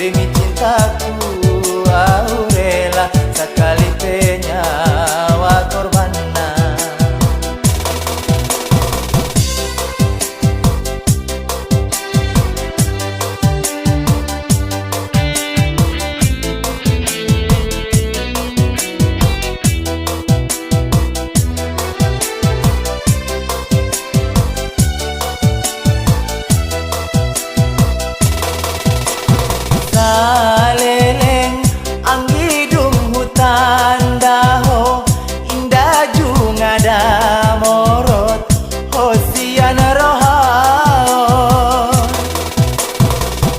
demi cintaku aku rela sekali penyawa korbanna. Saleleng ang hidung hutan daho indah jungada morot hosian rohaon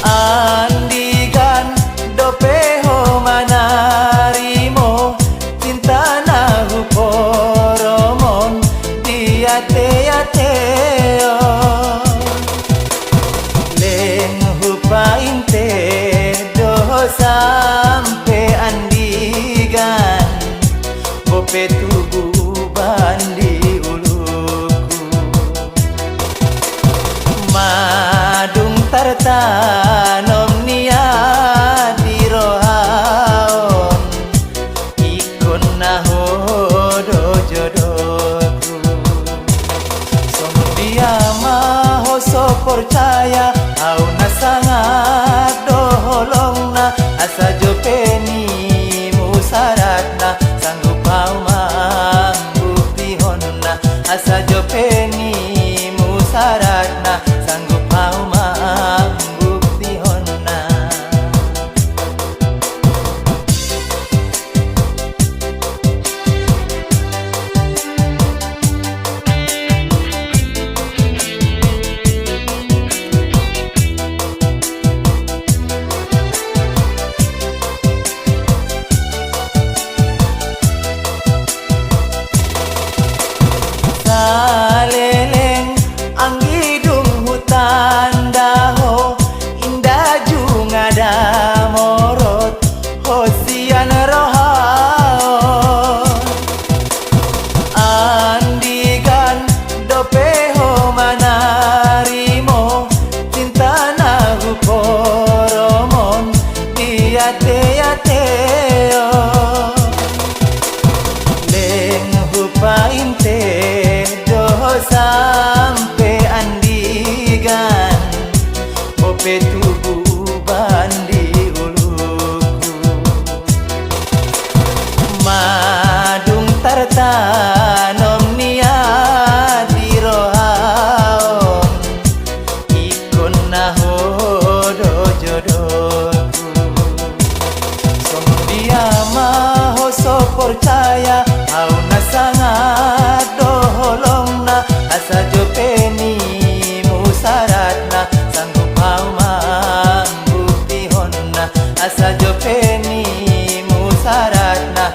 andigan dopeho manarimo cinta nahu poromon diate-ateo leng hupainte sampai andigan bope tubuh bandi uluku madung tartanom niat di rohaon ikon nahodo jodohku som dia maho so percaya au nasangat doholongna asa jopeni musaratna sanggup mau mambukti-honna asa jopeni musaratna sanggup mau mambukti-honna. Saleleng ang hidung hutan daho indah jungada morot hosian rohaon andigan dopeho manarimo cinta nahu poromon diate-ateo leng hupainte sampai andigan bope tubuh bandi uluku madung tartanom niat di rohaon ikon nahodo jodohku som dia maho so percaya au nasangat doholongna asa jopeni musaratna sanggup mau mambukti-honna asa jopeni musaratna